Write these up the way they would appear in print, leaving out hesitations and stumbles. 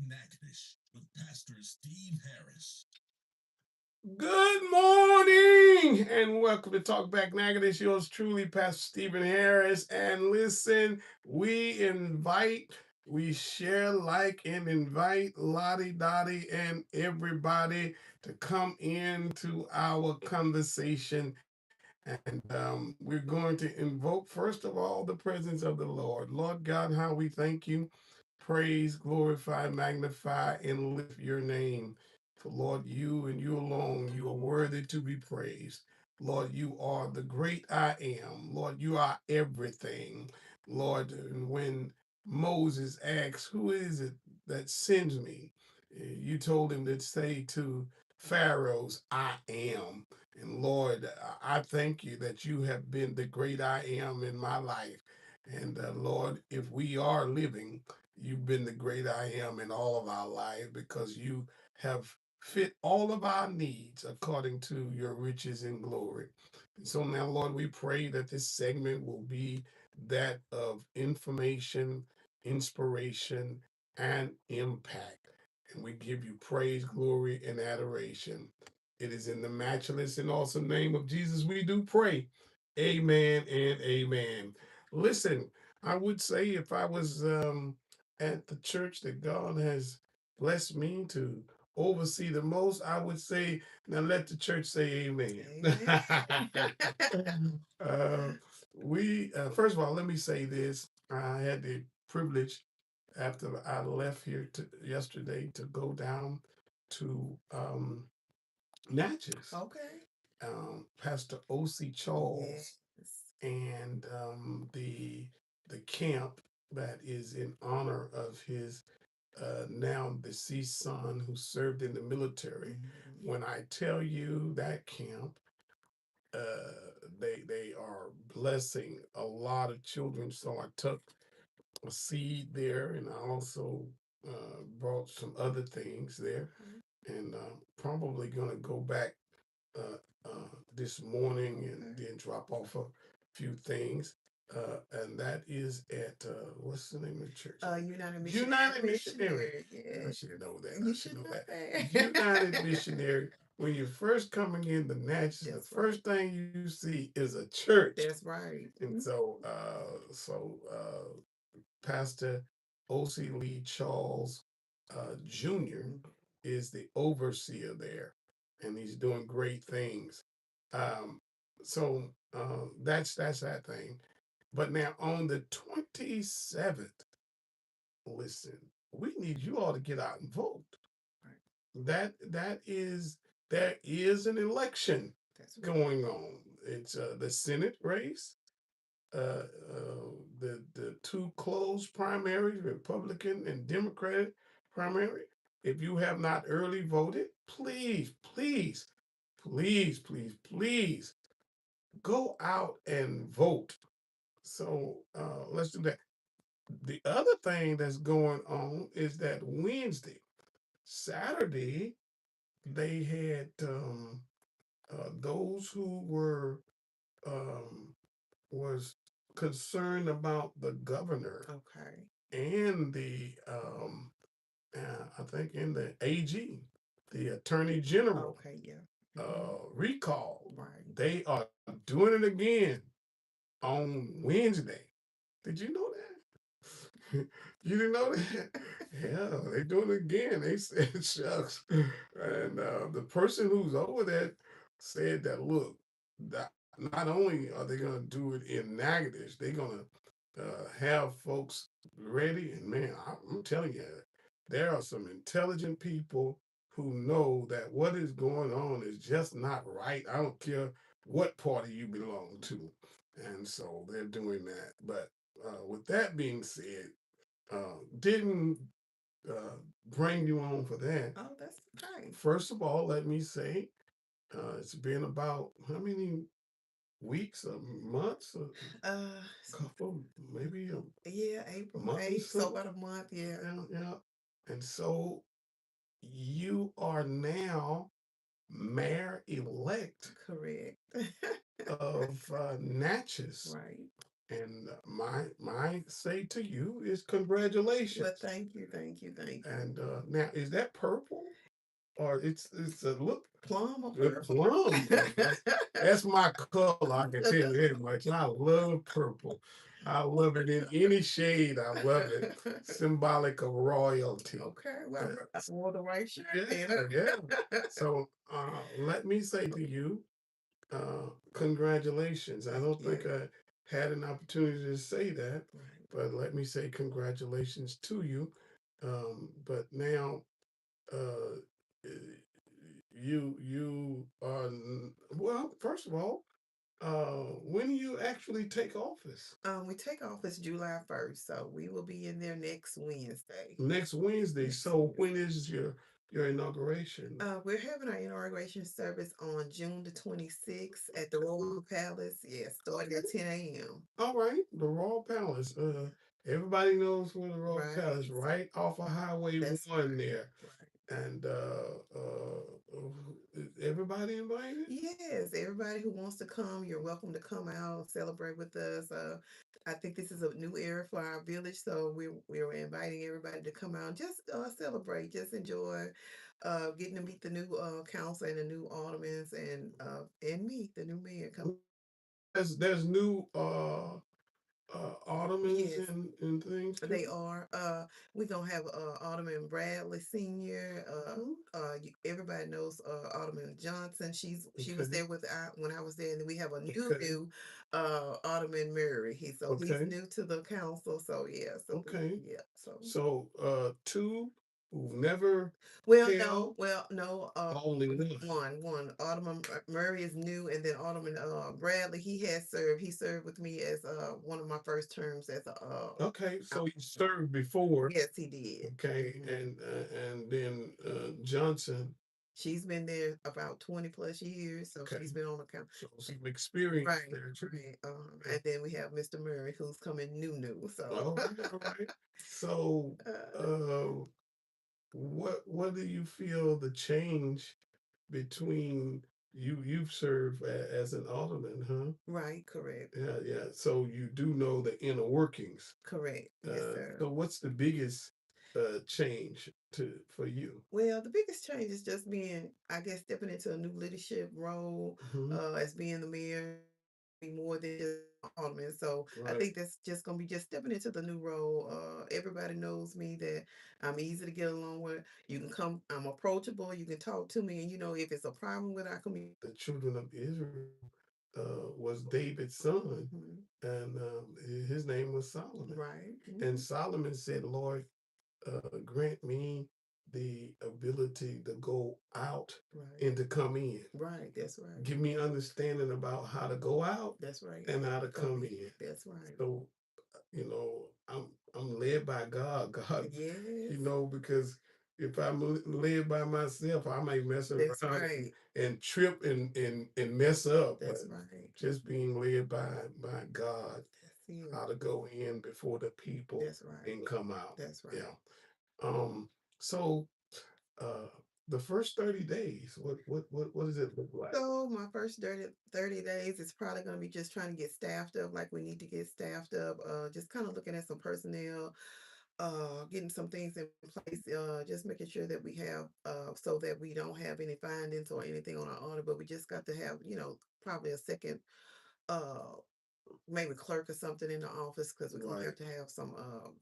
Natchitoches with Pastor Steve Harris. Good morning and welcome to Talk Back Natchitoches. Yours truly, Pastor Stephen Harris. And listen, we share, and invite Lottie Dottie and everybody to come into our conversation. And we're going to invoke, first of all, the presence of the Lord. Lord God, how we thank you, praise, glorify, magnify, and lift your name. For Lord, you and you alone, you are worthy to be praised. Lord, you are the great I am. Lord, you are everything. Lord, and when Moses asks, who is it that sends me? You told him to say to Pharaoh's, I am. And Lord, I thank you that you have been the great I am in my life. And Lord, if we are living, you've been the great I am in all of our lives because you have fit all of our needs according to your riches and glory. And so now, Lord, we pray that this segment will be that of information, inspiration, and impact. And we give you praise, glory, and adoration. It is in the matchless and awesome name of Jesus we do pray. Amen and amen. Listen, I would say if I was at the church that God has blessed me to oversee the most, I would say, now let the church say amen. Amen. First of all, let me say this. I had the privilege after I left here yesterday to go down to Natchez. Okay. Pastor O.C. Charles. Yes. And the camp that is in honor of his now deceased son who served in the military. Mm-hmm. When I tell you that camp, they are blessing a lot of children. So I took a seed there, and I also brought some other things there, and probably gonna go back uh, this morning and then drop off a few things. And that is at what's the name of the church? United Missionary. Yeah. I should know that. You should know that. United Missionary. When you're first coming in the Natchez, the first thing you see is a church. That's right. And so Pastor O.C. Lee Charles Jr. is the overseer there, and he's doing great things. Um, so that's that thing. But now on the 27th, listen, we need you all to get out and vote. Right. There is an election going on. It's the Senate race, the two closed primaries, Republican and Democratic primary. If you have not early voted, please go out and vote. So let's do that. The other thing that's going on is that Saturday, they had those who were um, was concerned about the governor. Okay. And the I think in the AG, the Attorney General. Okay, yeah. Recall. Right. They are doing it again on Wednesday. Did you know that? You didn't know that? Yeah, they doing it again. They said shucks. And the person who's over there said that look, that not only are they gonna do it in Natchitoches, they're gonna have folks ready. And man, I'm telling you, there are some intelligent people who know that what is going on is just not right. I don't care what party you belong to. And so they're doing that. But with that being said, didn't uh, bring you on for that. Oh, that's okay. First of all, let me say it's been about how many weeks or months? Couple, maybe yeah, April, May, so about a month, yeah. Yeah. And so you are now mayor elect. Correct. Of Natchez. Right. And my say to you is Well, congratulations. thank you, thank you, thank you. And now, is that purple or it's a look Plum or good purple? plum? That's my color. I can tell you that much. I love purple. I love it in any shade. I love it. Symbolic of royalty. Okay, well, Uh, I wore the right shirt yeah, then. yeah. So let me say to you, congratulations. I Thank don't think you. I had an opportunity to say that, Right. but let me say congratulations to you. But now, uh, you are well. First of all, when do you actually take office? We take office July 1st, so we will be in there next Wednesday. Next Wednesday. Next So when Wednesday. is your inauguration? We're having our inauguration service on June the 26th at the Royal Palace. Yeah, starting at 10 a.m. All right, the Royal Palace. Everybody knows where the Royal Right. Palace, right off of Highway That's One there. right. And is everybody invited? Yes, everybody who wants to come, you're welcome to come out, celebrate with us. I think this is a new era for our village, so we're inviting everybody to come out, just celebrate, just enjoy, getting to meet the new council and the new aldermans and meet the new mayor. Come, There's new ottomans yes, and things they too. are. We're gonna have Alderman Bradley Senior. Mhm. Everybody knows Alderman Johnson. She was Okay, there with when I was there, and then we have a okay, new Alderman Murray. He's okay, new to the council. So yeah, okay. yeah. So So two who've never held, no. only one. One. Alderman Murray is new, and then Alderman Bradley. He has served. He served with me as one of my first terms as a Okay, so you council. served before. Yes, he did. Okay, Mhm. and then Johnson. She's been there about 20 plus years, so Okay, she's been on the council. so some experience Right, there too. right. Okay. And then we have Mr. Murray, who's coming new. So, All right, all right. So, uh, uh, what do you feel the change between you've served as an alderman, huh? right, correct, Yeah, yeah. So you do know the inner workings. correct. Yes, sir. So what's the biggest change to for you? Well, the biggest change is just being, I guess, stepping into a new leadership role, Hmm. as being the mayor, be more than just alderman. So I Right. think that's just gonna be just stepping into the new role. Everybody knows me that I'm easy to get along with. You can come, I'm approachable. You can talk to me, and if it's a problem with our community. The children of Israel was David's son, Mhm. and his name was Solomon. Right. And Mhm. Solomon said, "Lord, grant me the ability to go out Right. and to come in. Right. That's right. Give me understanding about how to go out That's right. and how to Come come in. in." That's right. So, I'm led by God. God, Yes. because if I'm led by myself, I may mess That's around right. and trip and mess up. But That's right. just being led by God, That's it. how to go in before the people That's right. and come out. That's right. Yeah. So uh the first 30 days, what does it look like? So my first 30 days is probably going to be just trying to get staffed up like we need to get staffed up. Just kind of looking at some personnel, getting some things in place, just making sure that we have, so that we don't have any findings or anything on our audit, but we just got to have, probably a second, uh, maybe clerk or something in the office because we're going to Right. have to have some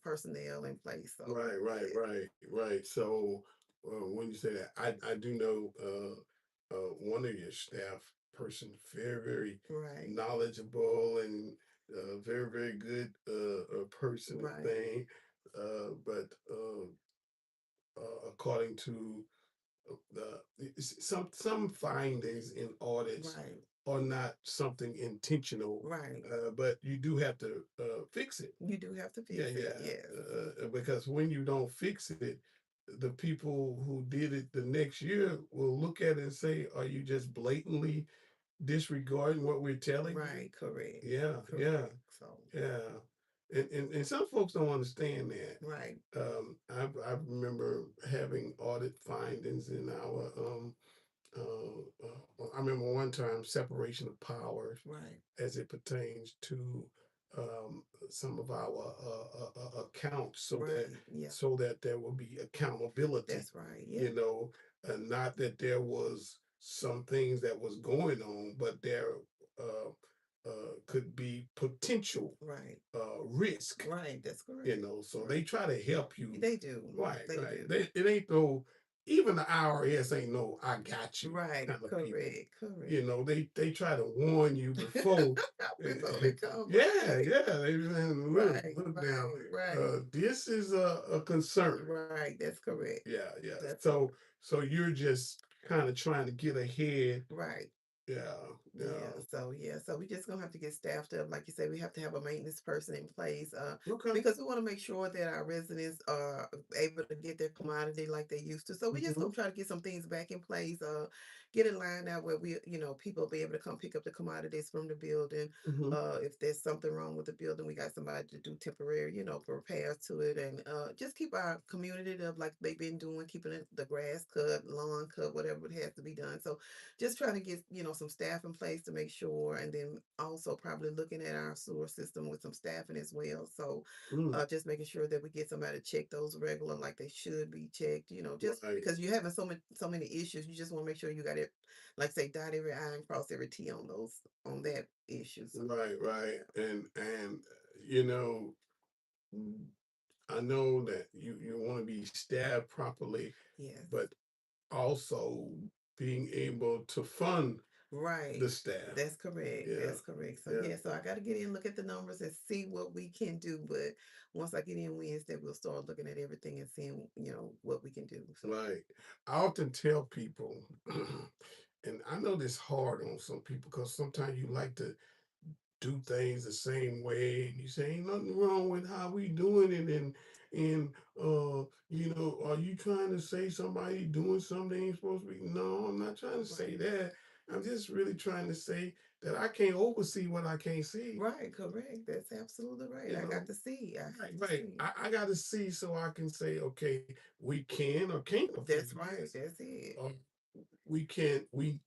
personnel in place. So, Right, right, yeah, right. So when you say that, I do know one of your staff person, very, very right, knowledgeable and very, very good person and right, thing. But according to some findings in audits right, are not something intentional, right. but you do have to fix it. You do have to Yeah, fix it. yeah. Yes. Because when you don't fix it, the people who did it the next year will look at it and say, "Are you just blatantly disregarding what we're telling you?" Right, correct, Yeah, yeah, correct. So, yeah. And some folks don't understand that. right, I remember having audit findings in our I remember one time separation of powers right, as it pertains to some of our accounts Right. Yeah. so that there will be accountability, That's right. Yeah. you know, not that there was some things that was going on, but there uh, could be potential Right. risk, Right. That's you correct. know. So they Right. try to help you. They do. Right, They right. do. It ain't no, even the IRS ain't no "I got you" Right. kind of people. Correct. You Correct. know, they try to warn you before. Before they come. Yeah, Right. yeah. They saying, look, Right. look now. Right. Right. This is a concern. Right. That's correct. Yeah, yeah. That's So you're just kind of trying to get ahead. right. Yeah, Yeah, yeah. so we just gonna have to get staffed up. Like you said, we have to have a maintenance person in place, Okay. because we want to make sure that our residents are able to get their commodity like they used to. So we just Hmm. gonna try to get some things back in place, get it lined out where we, people be able to come pick up the commodities from the building. Hmm. If there's something wrong with the building, we got somebody to do temporary, repairs to it, and just keep our community up like they've been doing, keeping the grass cut, lawn cut, whatever it has to be done. So just trying to get some staff in place to make sure, and then also probably looking at our sewer system with some staffing as well. So Mm, just making sure that we get somebody to check those regular like they should be checked, just right. because you're having so many issues, you just want to make sure you got it, like say, dot every I and cross every T on those, on that issue. So Right, right. yeah. And you know, mm, I know that you want to be staffed properly, Yes. but also being able to fund Right. the staff. That's correct. Yeah, That's correct. So yeah, yeah, so I got to get in, look at the numbers and see what we can do. But once I get in Wednesday, we'll start looking at everything and seeing, what we can do. So right. I often tell people, and I know this hard on some people because sometimes you like to do things the same way, and you say ain't nothing wrong with how we doing it, and are you trying to say somebody doing something they ain't supposed to be? No, I'm not trying to say right. that. I'm just really trying to say that I can't oversee what I can't see. Right, correct. That's absolutely right. You I got know, to see. I right, have to right. see. I got to see so I can say, okay, we can or can't afford That's right. this. That's it. Um, we can't. We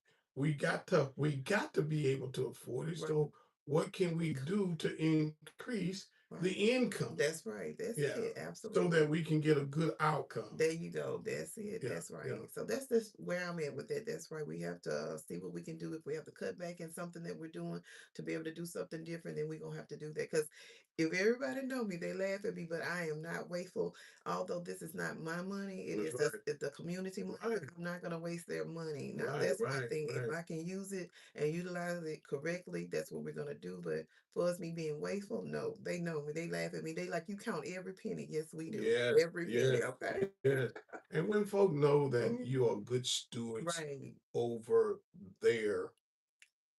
got to be able to afford it. Right. So what can we do to increase the Right. income? That's right. That's Yeah, it. so that Absolutely. we can get a good outcome. There you go. That's it. Yeah, That's yeah, right. So that's just where I'm at with it. That's right. We have to see what we can do. If we have to cut back in something that we're doing to be able to do something different, then we're gonna have to do that. Because if everybody know me, they laugh at me, but I am not wasteful. Although this is not my money, it that's is just right. the community money. Right, But I'm not gonna waste their money. Now right, that's my right, thing. If right. I can use it and utilize it correctly, that's what we're gonna do. But for us, me being wasteful, no, they know me. They laugh at me. They like, you count every penny. Yes, we do. Yes, Every penny. yes, Okay. yes. And when folk know that Mhm. you are good stewards Right. over their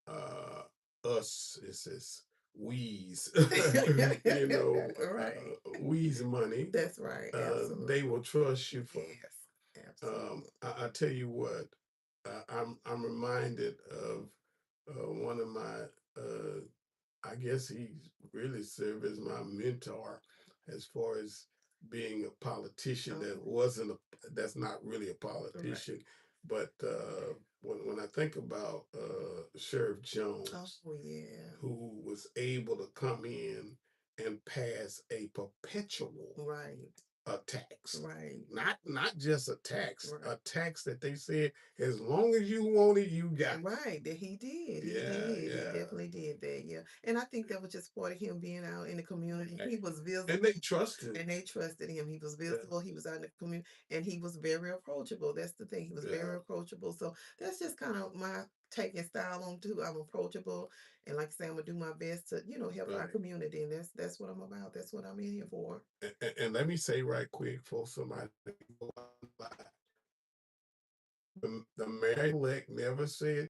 uh us, it says we's, Right. we's money, That's right. they Absolutely. will trust you for. Yes. Absolutely. I tell you what, I'm reminded of one of my, uh, I guess he's really served as my mentor as far as being a politician Oh, that's not really a right. politician, but when I think about Sheriff Jones, Oh, yeah. who was able to come in and pass a perpetual Right. tax. Right. Not just a Right. tax that they said as long as you want it, you got it. Right, that he did. He Yeah, did. He yeah. definitely did that. Yeah. And I think that was just part of him being out in the community. Right. He was And they visible trusted. and they trusted him. He was Yeah, visible. He was out in the community and he was very approachable. That's the thing. He was yeah. very approachable. So that's just kind of my take and style on too. I'm approachable. And like I say, I'm gonna do my best to, help our Right. community. And that's what I'm about. That's what I'm in here for. And let me say right quick for somebody, the mayor elect never said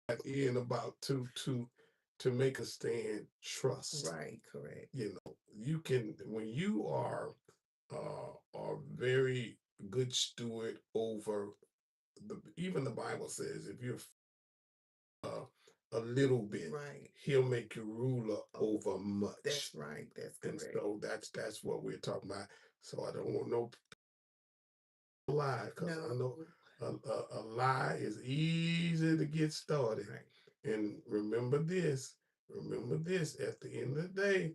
that in about to make a stand. Trust. Right, correct. You can when you are very good steward over even the Bible says if you're uh, a little bit, Right. he'll make you ruler Oh, over much. that's right. That's And correct. so that's what we're talking about. So I don't want no lie because I know No. a lie is easy to get started, Right. And remember this, at the end of the day,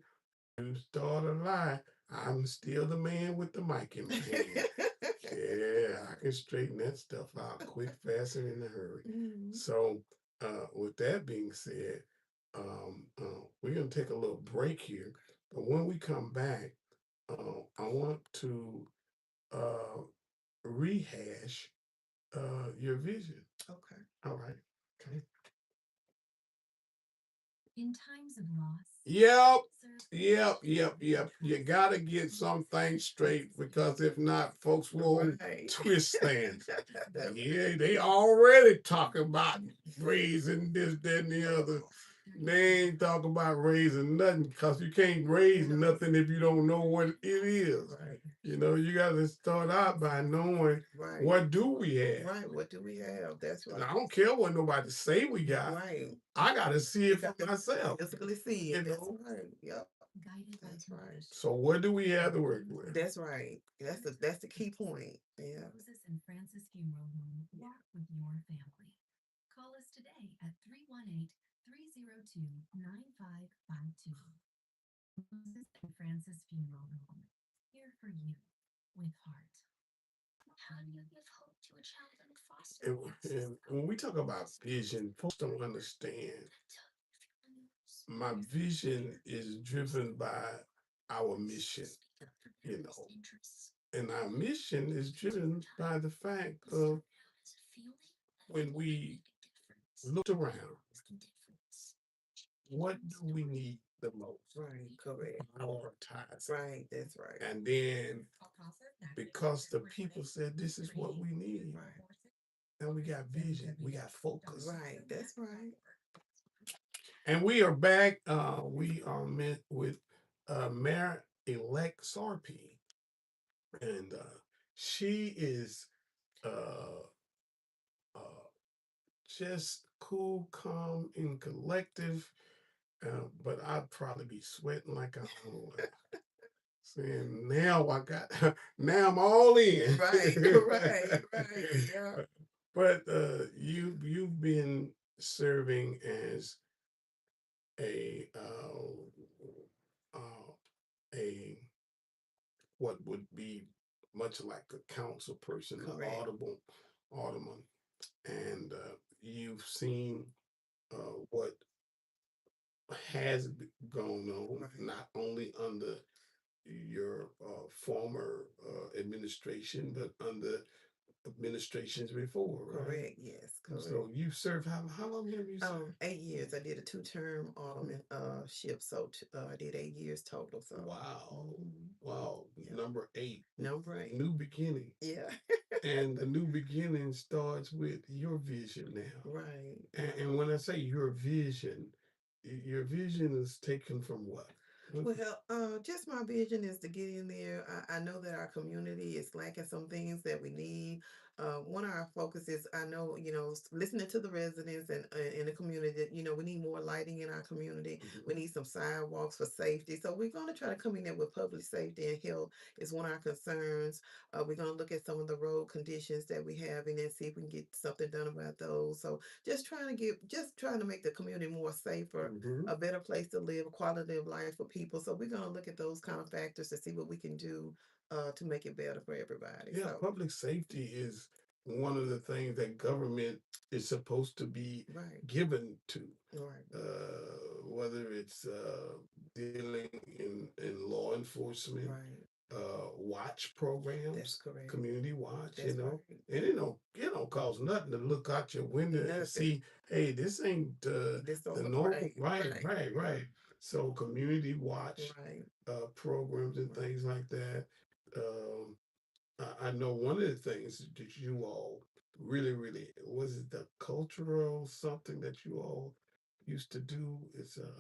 you start a lie, I'm still the man with the mic in my hand. Yeah, I can straighten that stuff out quick, fast, and in a hurry. Mhm. So, with that being said, we're going to take a little break here. But when we come back, I want to uh, rehash your vision. Okay. All right. Okay. In times of loss, Yep. serve Yep. You gotta get some things straight because if not, folks will Right. twist things. That's Yeah, they already talking about raising this, that, and the other. They ain't talking about raising nothing because you can't raise No. nothing if you don't know what it is. right. You know, you got to start out by knowing Right. what do we have. Right. What do we have? That's And right. I don't care what nobody say we got. Right. I got to see You it for got to myself. physically see You it. That's know. right. Yep. guided by That's right. purpose. So what do we have to work with? That's right. That's the key point. Yeah. Moses and Francis Funeral Home walk with your family. Call us today at 318-302-9552. Moses and Francis Funeral Home. Here for you with heart. How do you give hope to a child in foster And, care? and when we talk about vision, folks don't understand. My vision is driven by our mission, you know. And our mission is driven by the fact of when we look around, what do we need the most? Right. Correct. Prioritize. Right. That's right. And then because the people said this is what we need, Right. and we got vision, we got focus. Right. That's right. And we are back. We are met with Mayor-elect Sarpy. And she is uh, uh, just cool, calm, and collective. But I'd probably be sweating like I don't know what. Saying now I got now I'm all in. Right. Right. Yeah. But you've been serving as a a what would be much like a council person, an Correct. alderman, and you've seen what has gone on, Right. not only under your former administration, but under administrations before, right? Correct. Yes. And Correct. so you served how long have you served? 8 years. I did a 2-term alderman ship, so I did 8 years total. So Wow, mhm. wow, Yeah. number 8, Number 8. new beginning, Yeah. and the new beginning starts with your vision now. Right. And when I say your vision is taken from what? Well, just my vision is to get in there. I know that our community is lacking some things that we need. One of our focuses, I know, listening to the residents and in the community, that, we need more lighting in our community. We need some sidewalks for safety. So we're going to try to come in there with public safety and health is one of our concerns. We're going to look at some of the road conditions that we have and then see if we can get something done about those. So just trying to make the community more safer, Mhm. a better place to live, quality of life for people. So we're gonna look at those kind of factors to see what we can do to make it better for everybody. Yeah, So public safety is one of the things that government is supposed to be right, given to, right, whether it's dealing in law enforcement, right. watch That's programs, correct. community watch, That's right. and it don't cost nothing to look out your window and Nothing. see, hey, this ain't This don't the look normal, right. right. So community watch Right. programs and Right. things like that. Um, I know one of the things that you all really was it the cultural something that you all used to do. It's a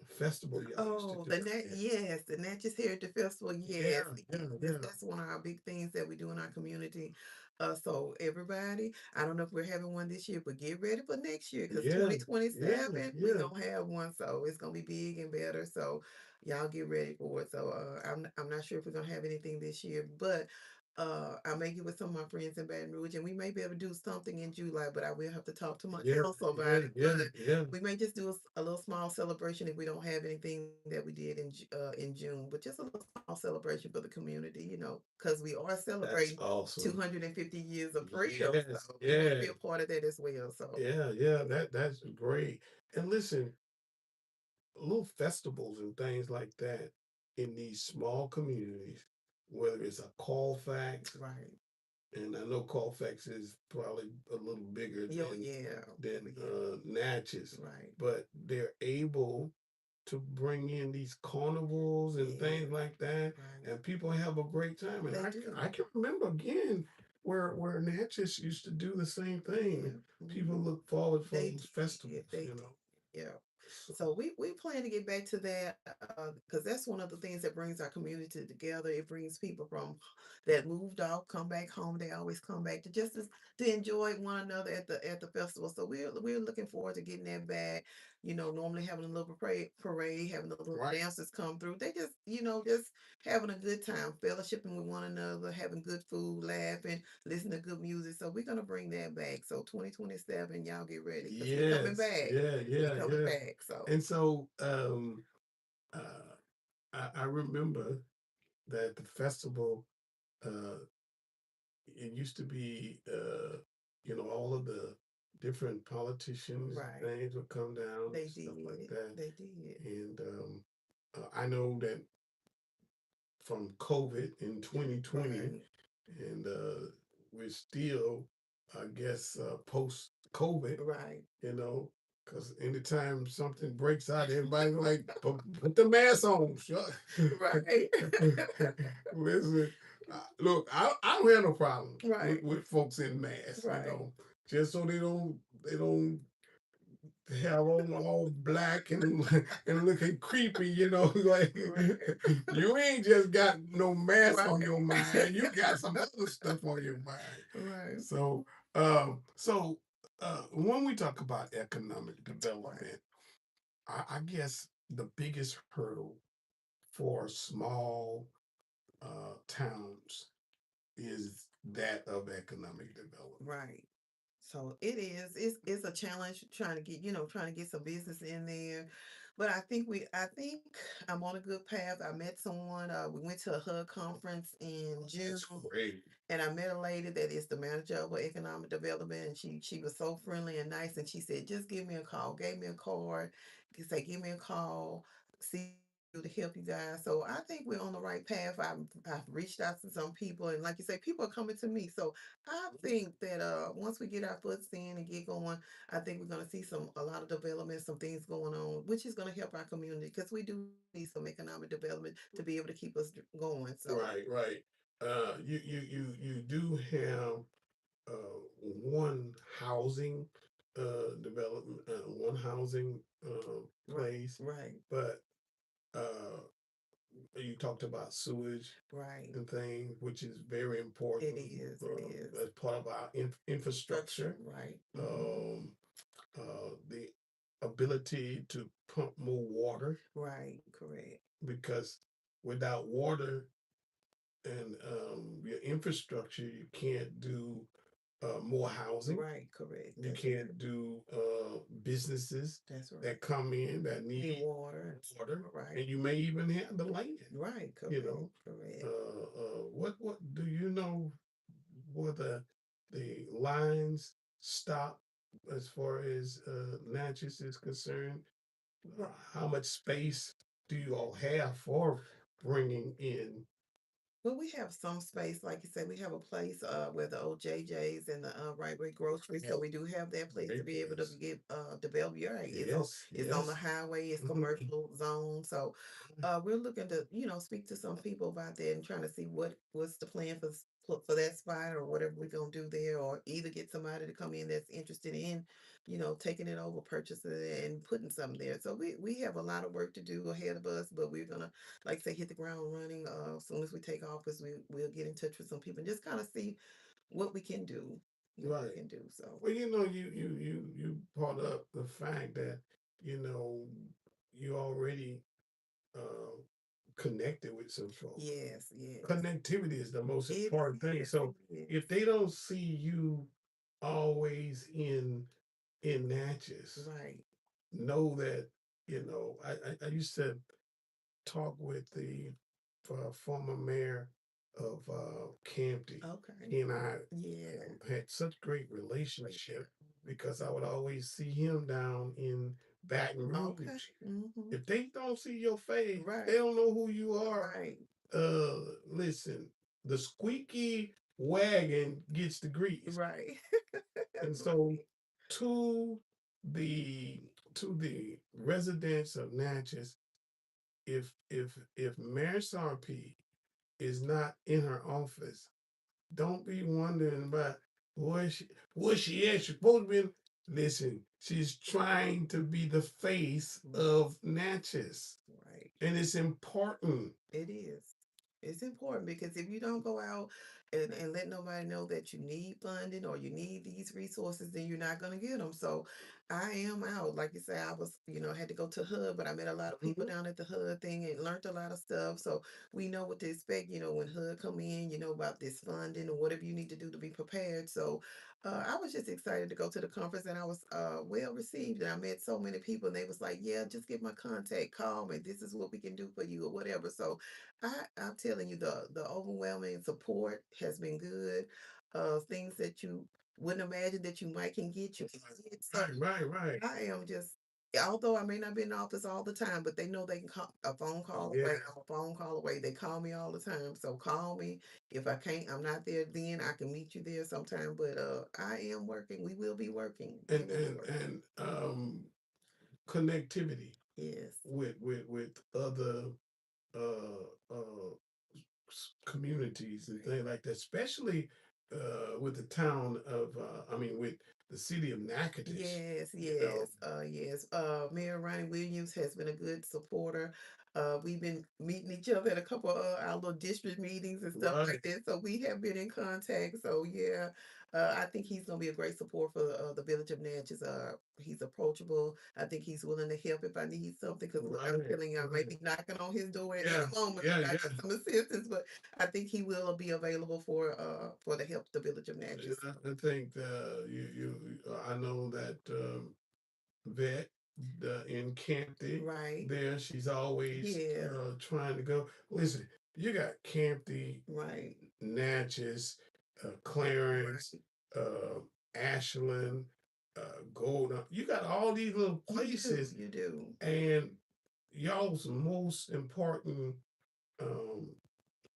festival y'all used to Oh, do. yes, the Natchez Heritage Festival, Yeah, yes, yeah. that's one of our big things that we do in our community. So everybody, I don't know if we're having one this year, but get ready for next year because Yeah, 2027 we yeah. gonna have one, so it's gonna be big and better. So y'all get ready for it. So I'm not sure if we're gonna have anything this year, but I may get with some of my friends in Baton Rouge, and we may be able to do something in July, but I will have to talk to my Yeah, council yeah, about it. yeah, But yeah. we may just do a little small celebration if we don't have anything that we did in June, but just a little small celebration for the community, because we are That's celebrating awesome. 250 years of freedom, Yes, so we want to yeah, be a part of that as well. So yeah, yeah. That's great. And listen, little festivals and things like that in these small communities, whether it's a Colfax, right, and I know Colfax is probably a little bigger yo, yeah, than yeah, Natchez, right, but they're able to bring in these carnivals and yeah, things like that, right. and people have a great time. And They I do, can remember again where Natchez used to do the same yeah. thing. People Mhm. look forward for They those did. festivals, They you did. know. Yeah. So, So we plan to get back to that because that's one of the things that brings our community together. It brings people from that moved off, come back home. They always come back to to enjoy one another at the festival. So we're looking forward to getting that back. Normally having a little parade, having the little right. dancers come through. They just having a good time, fellowshipping with one another, having good food, laughing, listening to good music. So we're gonna bring that back. So 2027, y'all get ready because we coming Yes, back. yeah, We yeah, coming yeah. back. So And so uh I remember that the festival uh it used to be all of the different politicians right, things would come down they and stuff like did. that. They did. And I know that from COVID in 2020, Right, and we're still, I guess, post COVID, right, you know, because anytime something breaks out, everybody's like, put the mask on. Shut. right, Listen, look, I don't have no problem right, with folks in masks, right, just so they don't have on all black and and looking creepy, like you ain't just got no mask on right, your mind, you got some other stuff on your mind. right, So, when we talk about economic right, development, I guess the biggest hurdle for small towns is that of economic development. right. So it is. It's a challenge trying to get some business in there. But I think I'm on a good path. I met someone. We went to a HUD conference in June, That's great. and I met a lady that is the manager of economic development, and she was so friendly and nice, and she said, "Just give me a call." Gave me a card. She said, "Give me a call. See." To help you guys, so I think we're on the right path. I've reached out to some people, and like you say, people are coming to me. So I think that once we get our foots in and get going, I think we're gonna see a lot of development, some things going on, which is gonna help our community because we do need some economic development to be able to keep us going. So Right, right. You do have one housing development, one housing right, place, right, but uh, you talked about sewage right. and things, which is very important It is. It is. as part of our Structure. infrastructure. Right. Um, the ability to pump more water, Right. Correct. because without water and your infrastructure, you can't do more housing. Right. Correct. You That's can't do businesses that's right. that come in that Need need water. water, Right. and you may even have the land. Right. You Correct. know, Correct. what do you know where the lines stop as far as Natchez is concerned? Right. How much space do you all have for bringing in? Well, we have some space, like you said, we have a place where the old JJ's and the right way grocery. So we do have that place to Great be able to place. get develop. You're right. Yes, It's on the yes. highway, it's Mhm. commercial zone. So we're looking to, speak to some people about that and trying to see what's the plan for that spot or whatever we're gonna do there, or either get somebody to come in that's interested in, taking it over, purchasing it and putting something there. So we have a lot of work to do ahead of us, but we're gonna, like say, hit the ground running as soon as we take office. We'll get in touch with some people and just kind of see what we can do. What we Right. can do. So Well, you brought up the fact that you know you already uh, connected with some folks. Yes, yes. Connectivity is the most It important thing. is, So it if is. they don't see you always in Natchez, Right. know that, I used to talk with the former mayor of Campton. Okay. He and I Yeah. had such great relationship because I would always see him down in Baton Okay. Rouge. Mm-hmm. If they don't see your face, they Right. don't know who you are. Right. Listen, the squeaky wagon gets the grease. Right. And so to the to the residents of Natchez, if Mary Sarpy is not in her office, don't be wondering about where she at. She's supposed to be. Listen, she's trying to be the face of Natchez, Right. and it's important. It is. It's important because if you don't go out and let nobody know that you need funding or you need these resources, then you're not going to get them. So I am out. Like you say, I was, had to go to HUD, but I met a lot of people Mhm. down at the HUD thing and learned a lot of stuff. So we know what to expect, when HUD come in, about this funding or whatever you need to do to be prepared. So I was just excited to go to the conference and I was well received and I met so many people and they was like, yeah, just get my contact, call me. This is what we can do for you or whatever. So I'm telling you, the overwhelming support has been good. Things that you wouldn't imagine that you might can get, you can get. So Right. I am just, although I may not be in office all the time, but they know they can call a phone call away. Yeah. I'm a phone call away. They call me all the time. So call me. If I can't, I'm not there then, I can meet you there sometime. But I am working. We will be working. We And will be and working. and connectivity Yes. with other uh uh communities and things like that, especially with the town of with the city of Natchitoches. Yes, You know, yes. Mayor Ronnie Williams has been a good supporter. We've been meeting each other at a couple of our little district meetings and stuff right. like that. So we have been in contact. So yeah, I think he's gonna be a great support for the village of Natchez. He's approachable. I think he's willing to help if I need something. Because I'm Right, telling you, I may right. be knocking on his door at Yeah, any moment yeah, if I yeah. need some assistance. But I think he will be available for the help the village of Natchez. I think I know that vet in Campty Right. there. She's always Yeah. trying to go. Listen, you got Campty, Right. Natchez, Clarence, Ashland, Golden. You got all these little places, You do. and y'all's most important um,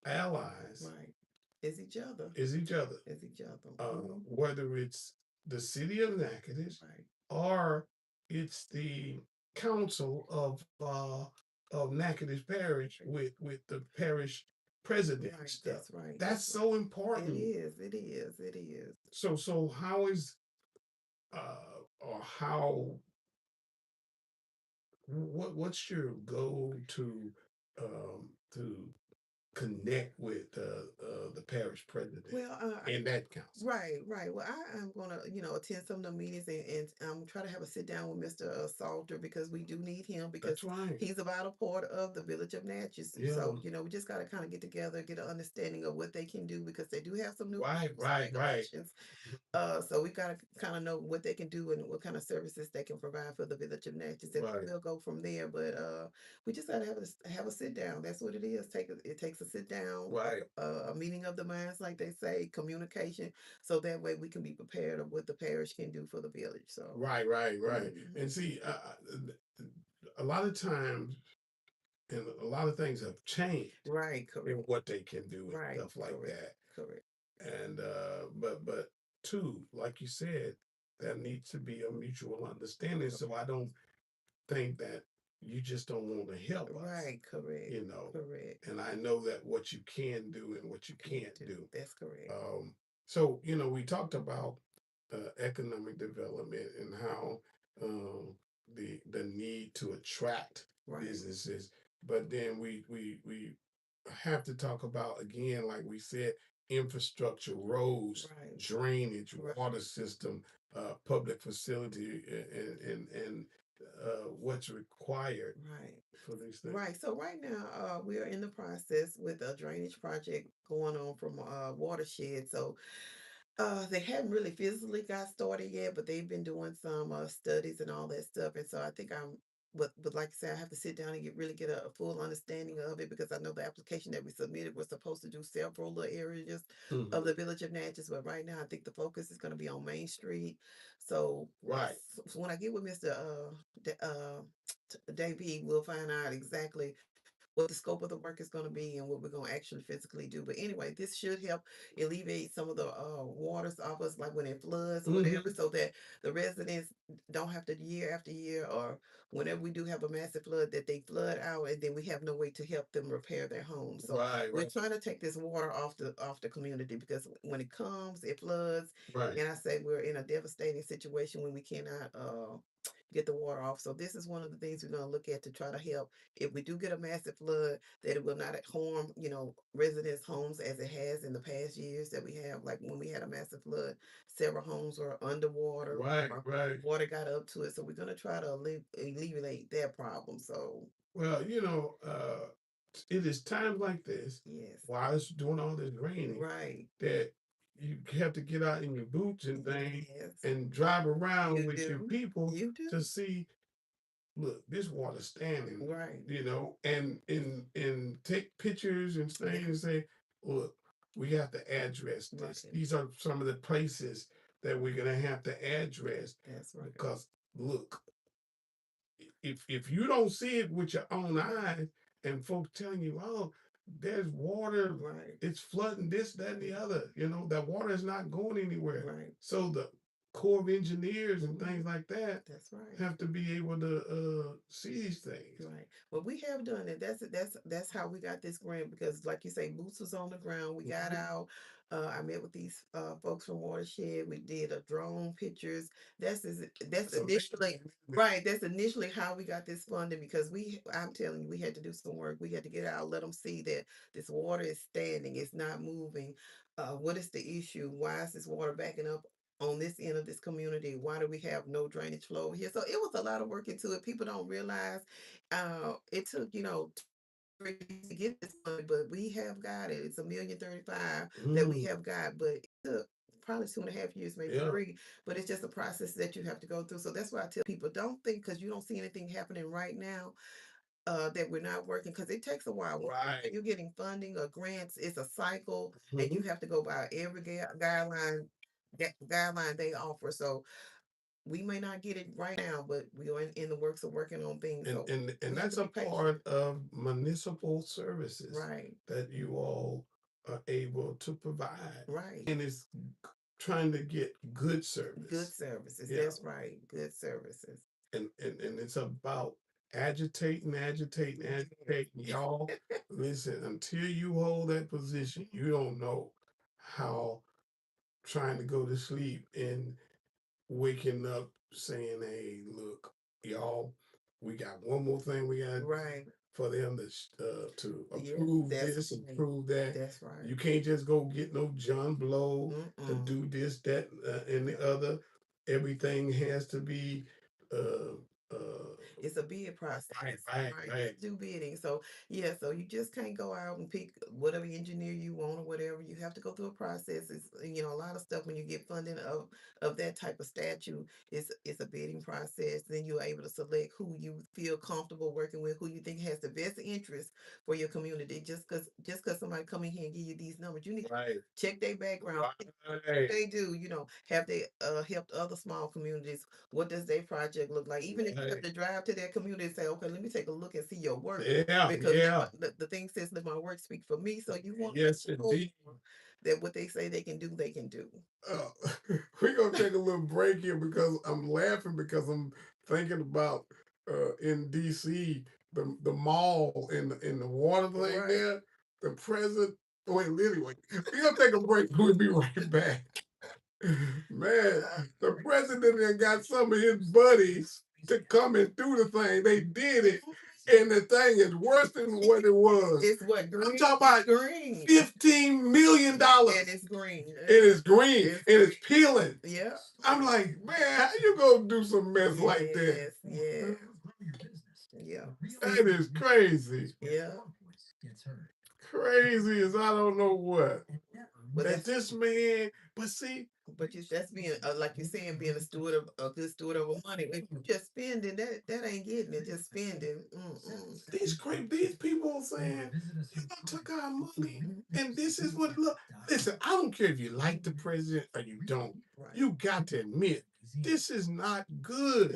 allies Right. Is each other. is each other. Is each other. Whether it's the city of Natchitoches Right. or it's the council of Natchitoches Parish with the parish president and Right. stuff. That's right. That's That's right. so It important. is. It is. It is. So how is or how what's your goal to connect with the parish president Well, and that council? right. Well, I am gonna, attend some of the meetings and try to have a sit down with Mr. Salter because we do need him because That's right. he's about a part of the village of Natchez. Yeah. So, we just gotta kind of get together, get an understanding of what they can do because they do have some new Right, rules and right. regulations. So we gotta kind of know what they can do and what kind of services they can provide for the village of Natchez, and Right. we'll go from there. But we just gotta have a sit down. That's what it is. It takes a sit down, Right. a meeting of the minds, like they say, communication, so that way we can be prepared of what the parish can do for the village. So Right. mhm. And see, a lot of times, and a lot of things have changed Right, in correct, what they can do and right, stuff like correct, that. correct. And but too, like you said, there needs to be a mutual understanding. So I don't think that you just don't want to help us, Right, correct, correct. and I know that what you can do and what you can't do. That's correct. So we talked about economic development and how the need to attract Right, businesses, but then we have to talk about again, like we said, infrastructure, roads, right, drainage, right. water system, public facility, and what's required Right. for these things. Right. So right now, we are in the process with a drainage project going on from watershed. So they haven't really physically got started yet, but they've been doing some studies and all that stuff. And so I think but like I said, I have to sit down and really get a full understanding of it because I know the application that we submitted was supposed to do several little areas Mhm. of the Village of Natchez, but right now I think the focus is going to be on Main Street. So, Right. so when I get with Mr. Davey, we'll find out exactly what the scope of the work is going to be and what we're going to actually physically do. But anyway, this should help alleviate some of the waters off us, like when it floods or whatever, Mhm. so that the residents don't have to year after year or whenever we do have a massive flood that they flood out and then we have no way to help them repair their homes. So Right, we're right, trying to take this water off the community because when it comes, it floods. right. And I say we're in a devastating situation when we cannot get the water off. So this is one of the things we're going to look at to try to help if we do get a massive flood, that it will not harm, residents' homes as it has in the past years that we have. Like when we had a massive flood, several homes were underwater, Right, or right. water got up to it. So we're gonna try to alleviate that problem. So Well, it is times like this, yes, while it's doing all this raining, right, that you have to get out in your boots and things yes, and drive around you with your do, people you do, to see, look, this water's standing, right, and take pictures and yeah, things and say, look, we have to address this. right, These are some of the places that we're gonna have to address that's right, because look, if you don't see it with your own eyes and folks telling you, oh, there's water, right, it's flooding this, that, and the other, that water is not going anywhere. right, So the Corps of Engineers and mhm, things like that that's right. have to be able to see these things. Right. Well, we have done it. That's how we got this grant because, like you say, boots was on the ground. We got Mhm. out. I met with these folks from Watershed. We did a drone pictures. That's So initially right. That's initially how we got this funding because I'm telling you, we had to do some work. We had to get out, let them see that this water is standing. It's not moving. What is the issue? Why is this water backing up on this end of this community? Why do we have no drainage flow here? So it was a lot of work into it. People don't realize it took, 3 years to get this money, but we have got it. It's 1,035,000 that we Mm, have got, but it took probably 2.5 years, maybe yeah, 3. But it's just a process that you have to go through. So that's why I tell people don't think because you don't see anything happening right now that we're not working because it takes a while. When right. you're getting funding or grants, it's a cycle, and you Mhm. have to go by every guideline they offer. So we may not get it right now, but we are in the works of working on things. And So and we and have that's to a be patient. part of municipal services Right, that you all are able to provide. right. And it's trying to get good Good service. services. Yeah. That's right. Good services. And it's about agitating. Y'all, listen, until you hold that position, you don't know how trying to go to sleep and waking up saying, hey, look, y'all, we got one more thing we gotta do Right. for them to Yeah, approve that's this, right. approve that. That's right. You can't just go get no John Blow to Mm-mm. do this, that, and the other. Everything has to be uh It's a bid process. right, Right. right. Do bidding. So yeah, so you just can't go out and pick whatever engineer you want or whatever. You have to go through a process. It's a lot of stuff when you get funding of that type of statute, it's a bidding process. Then you're able to select who you feel comfortable working with, who you think has the best interest for your community. Just cause somebody come in here and give you these numbers, you need to Right. check their background. Right. They do, have they helped other small communities? What does their project look like? Even if you have Right. to drive to their community and say, okay, let me take a look and see your work. Yeah, Because yeah. the thing says let my work speak for me. So you want Yes, to know indeed. that what they say they can do, they can do. Uh, we're gonna take a little break here because I'm laughing because I'm thinking about in DC the mall in the water thing Right. there. The president. Wait, anyway, we're gonna take a break. We'll be right back. Man, the president then got some of his buddies to come and do the thing. They did it. And the thing is worse than what it was. It's what green. I'm talking about green. $15 million. And it's green. And it's green. It's and it's peeling. Yeah. I'm like, man, how you gonna do some mess like that? Yes. Yeah. That is crazy. Yeah. Crazy as I don't know what. But That this man, but see, But that's being like you're saying, being a good steward of money. If you just spending, that ain't getting it. Just spending. these people saying you done took our money, and this is what look. Listen, I don't care if you like the president or you don't. Right. You got to admit this is not good.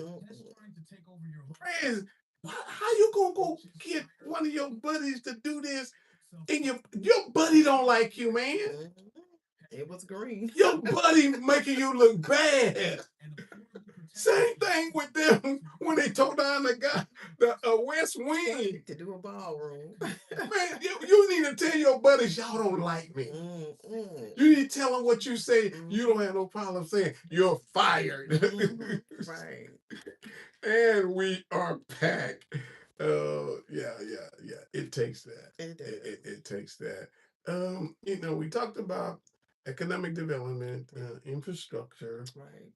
Friends, how you gonna go get one of your buddies to do this, and your buddy don't like you, man? It was green. Your buddy making you look bad. Same thing with them when they tore down the West Wing to do a ballroom. Man, you need to tell your buddies y'all don't like me. You need to tell them what you say. You don't have no problem saying you're fired. Right. And we are back. Yeah. It takes that. It takes that. We talked about economic development, infrastructure. Right.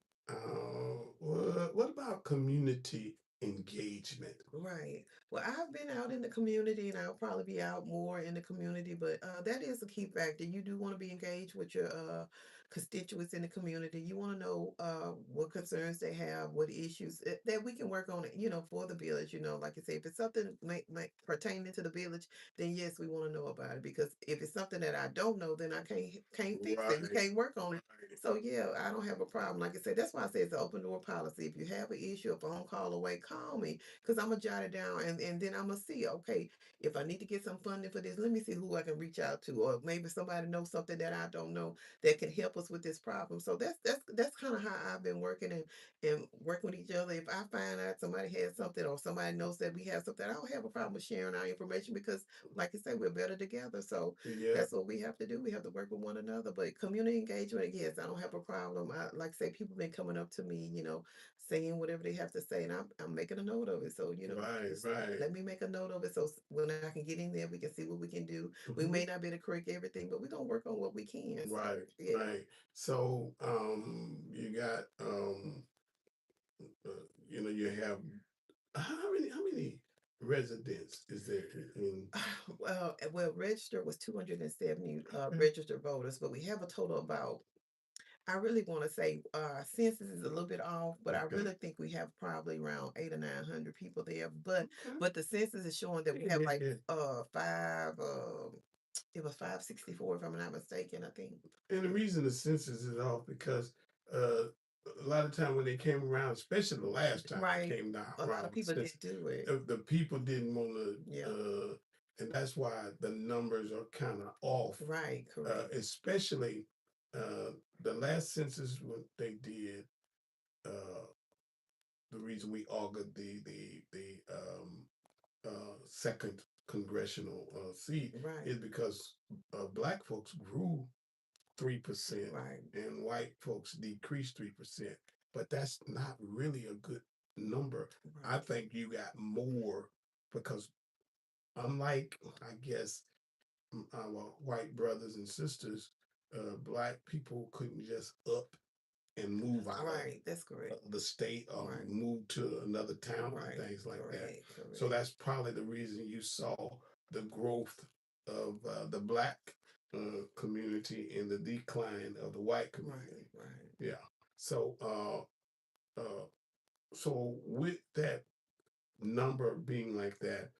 What about community engagement? Right. Well, I've been out in the community and I'll probably be out more in the community, but that is a key factor. You do want to be engaged with your constituents in the community. You want to know what concerns they have, what issues that we can work on, for the village. Like I say, if it's something pertaining to the village, then yes, we want to know about it. Because if it's something that I don't know, then I can't fix it. We can't work on it. So yeah, I don't have a problem. Like I said, that's why I say it's an open door policy. If you have an issue, a phone call away, call me, because I'm gonna jot it down and then I'm gonna see, okay, if I need to get some funding for this, let me see who I can reach out to, or maybe somebody knows something that I don't know that can help us with this problem. So that's kind of how I've been working and working with each other. If I find out somebody has something or somebody knows that we have something, I don't have a problem with sharing our information because, like I said, we're better together. So that's what we have to do. We have to work with one another. But community engagement, yes, I don't have a problem. Like I say, people been coming up to me, saying whatever they have to say, and I'm making a note of it. So right. Let me make a note of it, so when I can get in there, we can see what we can do. We may not be able to correct everything, but we're gonna work on what we can. Right. So you got you have how many residents is there in? Well, registered was 270 registered voters, but we have a total of about, I really want to say census is a little bit off, but I really think we have probably around 800 or 900 people there. But the census is showing that we have like it was 564 if I'm not mistaken, I think. And the reason the census is off because a lot of time when they came around, especially the last time they came down, a lot of people didn't do it. The people didn't want to, and that's why the numbers are kind of off. Right, correct. Especially the last census what they did. The reason we augured the second congressional seat is because black folks grew 3%, and white folks decreased 3%. But that's not really a good number. I think you got more because, unlike I guess our white brothers and sisters, black people couldn't just up and move out that's correct. The state or move to another town and things like that. Correct. So that's probably the reason you saw the growth of the black community and the decline of the white community. Yeah. So so with that number being like that,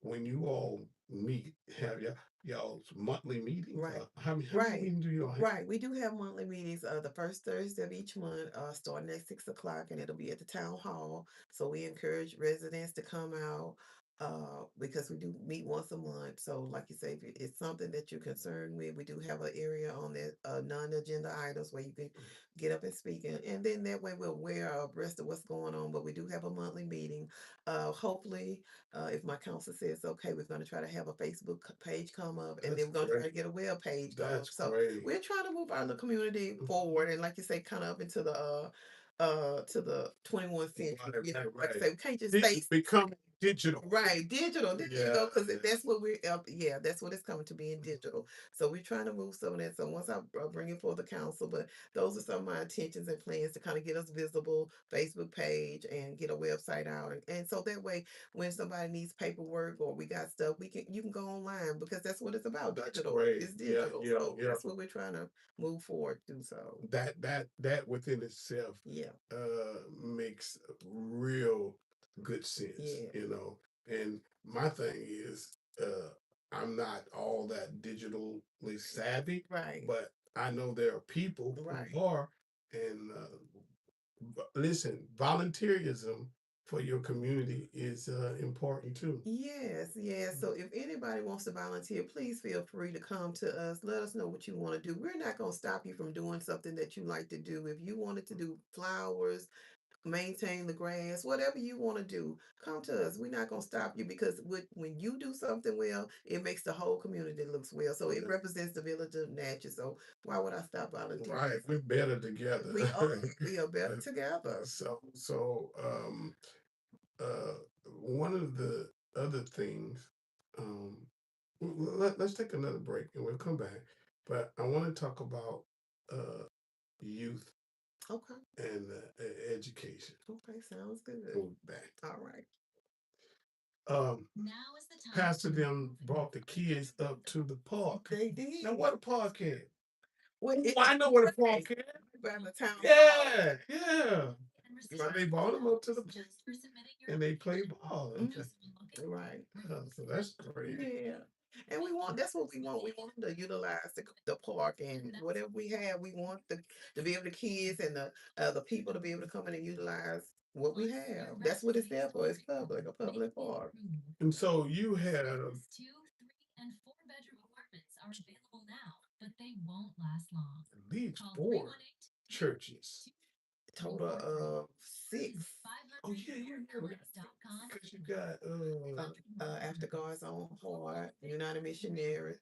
when you all meet, have y'all's monthly meetings? How many meetings do y'all have? We do have monthly meetings the first Thursday of each month, starting at 6:00, and it'll be at the town hall. So we encourage residents to come out because we do meet once a month. So like you say, if it's something that you're concerned with, we do have an area on that non-agenda items where you can get up and speak, and then that way we're aware abreast of what's going on. But we do have a monthly meeting. Hopefully, if my council says okay, we're going to try to have a Facebook page come up, and then we're going to try to get a web page going up. So we're trying to move our little community forward, and like you say, kind of up into the to the 21st century. Like I say, we can't just stay digital. Right, digital. There you Yeah. go. Because that's what we're up. Yeah, that's what it's coming to being digital. So we're trying to move some of that. So once I bring it for the council, but those are some of my intentions and plans to kind of get us visible, Facebook page, and get a website out, and so that way, when somebody needs paperwork or we got stuff, you can go online because that's what it's about. That's Digital. great. It's Yeah, digital. yeah, So yeah. that's what we're trying to move forward to. So That within itself yeah, makes real good sense, yeah, you know. And my thing is, I'm not all that digitally savvy, right, but I know there are people right. who are. And listen, volunteerism for your community is important too. Yes, yes. So if anybody wants to volunteer, please feel free to come to us. Let us know what you want to do. We're not going to stop you from doing something that you like to do. If you wanted to do flowers, maintain the grass, whatever you want to do, come to us. We're not going to stop you because when you do something well, it makes the whole community looks well. So it represents the village of Natchez. So why would I stop volunteering? Right, we're better together. We are better together. So one of the other things, um, let's take another break and we'll come back. But I want to talk about youth Okay. and education. Okay. Sounds good. We'll be back. All right. Now is the time. Pastor to them move brought the kids up to the park. They did. Now, what a park is? Well, Oh, I know what a park is. by the town hall. Yeah, yeah. And So receive they brought them up to the just for submitting your and they play ball. Mhm. Okay. Right. So that's great. Yeah. And that's what we want. We want to utilize the park and whatever we have. We want to be able the kids and the people to be able to come in and utilize what we have. That's what it's there for. It's public, a public park. And so you had 2, 3, and 4-bedroom apartments are available now, but they won't last long. at least Call 4 churches. Total of 6. Oh yeah. Because you got After God's Own Heart, United Missionary,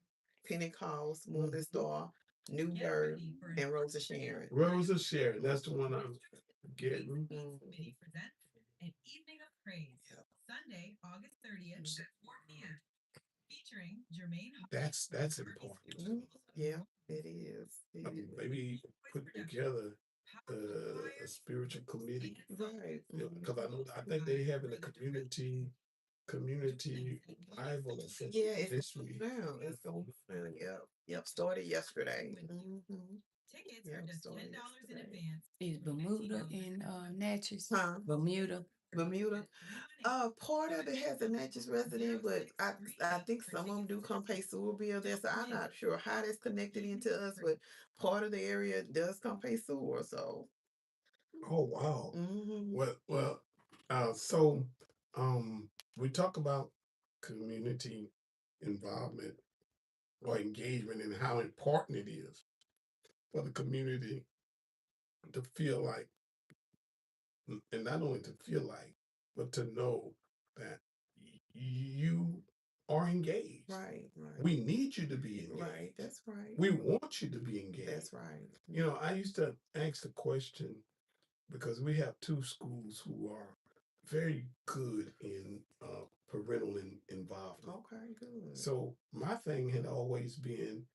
Pentecost, Morning Star, New Birth, and Rose of Sharon. Rosa Sharon. That's the one I'm getting. Mhm. presents an evening of praise. Yep. Sunday, August 30th at 4 p.m. Featuring Jermaine That's important. Mhm. Yeah, it is. It is. Maybe put together a spiritual committee. Right. Because I think they having a community Bible or something Yeah, it's this going week. down. It's going down. Yep. Started yesterday. Tickets Yeah, are just so $10 in yesterday. advance. Is Bermuda in Natchez? Huh? Bermuda. Bermuda. Part of it has a Natchez resident, but I think some of them do come pay sewer bill there. So I'm not sure how that's connected into us, but part of the area does come pay sewer. So. Oh wow. Mhm. Well, so we talk about community involvement or engagement and how important it is for the community to feel like, and not only to feel like, but to know that you are engaged. Right. We need you to be engaged. Right. That's right. We want you to be engaged. That's right. You know, I used to ask the question because we have 2 schools who are very good in parental involvement. Okay, good. So my thing had always been,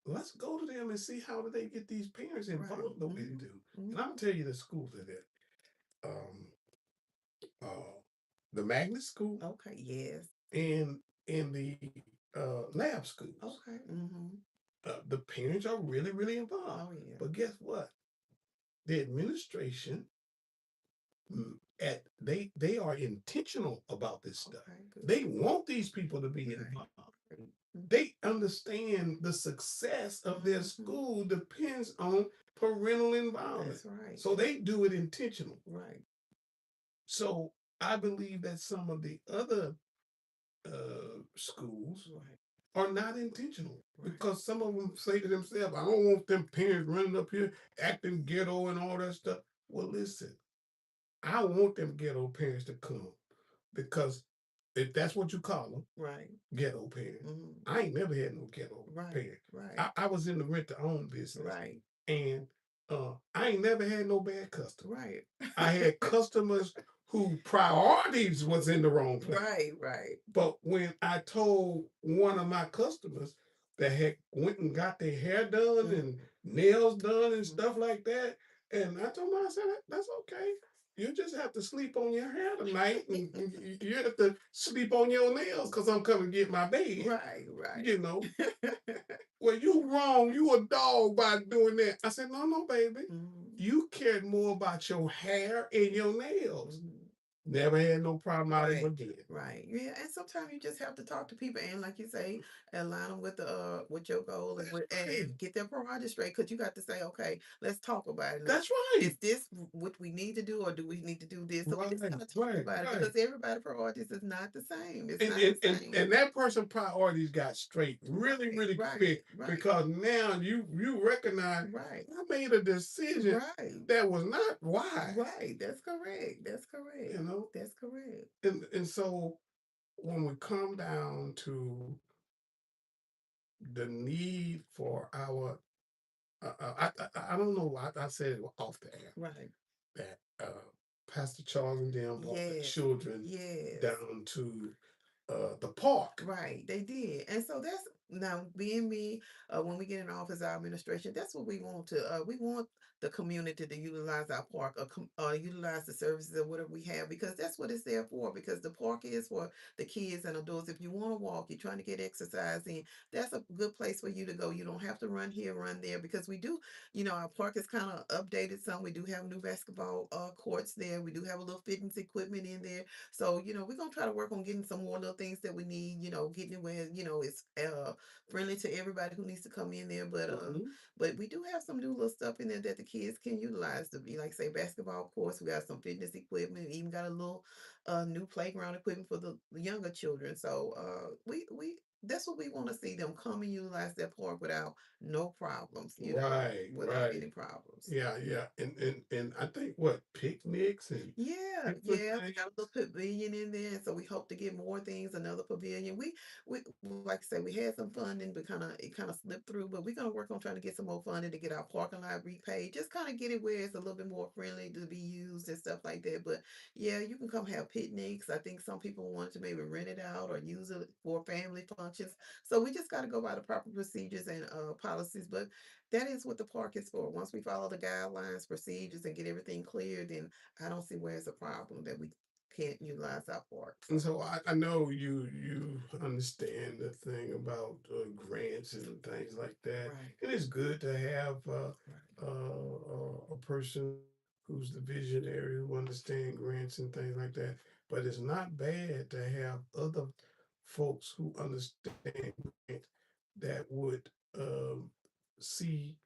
let's go to them and see how do they get these parents involved Right. the way they do. Mhm. And I'm gonna tell you the schools that it. The Magnet School Okay, yes. and the lab schools. Okay. The parents are really, really involved. Oh yeah. But guess what? The administration they are intentional about this stuff. Okay, good. They want these people to be involved. They understand the success of their school depends on parental involvement. That's right. So they do it intentional. Right. So I believe that some of the other schools Right. are not intentional Right. because some of them say to themselves, I don't want them parents running up here acting ghetto and all that stuff. Well, listen, I want them ghetto parents to come because if that's what you call them, Right. ghetto parents. Mhm. I ain't never had no ghetto Right. parent. Right. I was in the rent to own business. Right. And I ain't never had no bad customers. Right. I had customers who priorities was in the wrong place. Right. But when I told one of my customers that had went and got their hair done and nails done and stuff like that, and I told them, I said, that's okay. You just have to sleep on your hair tonight, and you have to sleep on your nails because I'm coming to get my bed. Right. You know, well, you wrong. You a dog by doing that. I said, no, baby. You cared more about your hair and your nails. Never had no problem out of it again. Right. Yeah. And sometimes you just have to talk to people and, like you say, align them with the with your goal and, and get their priorities straight. Because you got to say, okay, let's talk about it. That's right. Is this what we need to do, or do we need to do this? So we just gotta talk about it because everybody's priorities is not the same. It's not the same. And that person priorities got straight really quick because now you recognize I made a decision that was not wise. Right. That's correct. You know? That's correct. And so when we come down to the need for our I don't know why I said it off the air. Right. That Pastor Charles and them brought the children down to the park. Right, they did. And so that's now being me, when we get in office, our administration, that's what we want to we want the community to utilize our park or utilize the services or whatever we have because that's what it's there for. Because the park is for the kids and adults. If you want to walk, you're trying to get exercise in, that's a good place for you to go. You don't have to run here, run there because we do, our park is kind of updated some. We do have new basketball courts there. We do have a little fitness equipment in there. So, we're gonna try to work on getting some more little things that we need, getting it where, it's friendly to everybody who needs to come in there. But we do have some new little stuff in there that the kids can utilize to be like say basketball course. We got some fitness equipment, even got a little new playground equipment for the younger children. So we that's what we want to see them come and utilize that park without no problems, without any problems. Yeah. And I think what picnics and Yeah, we got a little pavilion in there, so we hope to get more things. Another pavilion. We like I said, we had some funding, but it kind of slipped through. But we're gonna work on trying to get some more funding to get our parking lot repaid. Just kind of get it where it's a little bit more friendly to be used and stuff like that. But yeah, you can come have picnics. I think some people want to maybe rent it out or use it for family functions. So we just got to go by the proper procedures and policies. But that is what the park is for. Once we follow the guidelines, procedures, and get everything clear, then I don't see where it's a problem that we can't utilize our park. And so I know you understand the thing about grants and things like that. It is good to have a person who's the visionary who understand grants and things like that. But it's not bad to have other folks who understand grants that would see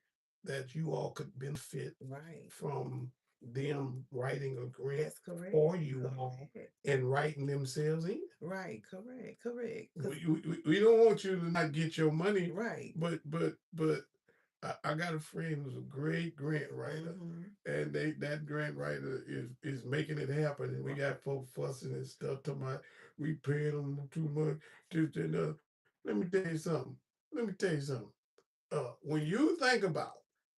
that you all could benefit from them writing a grant That's correct. for you all and writing themselves in. Right, correct. We don't want you to not get your money. Right. But I got a friend who's a great grant writer, and that grant writer is making it happen. And we got folks fussing and stuff talking about we paying them too much. Let me tell you something. When you think about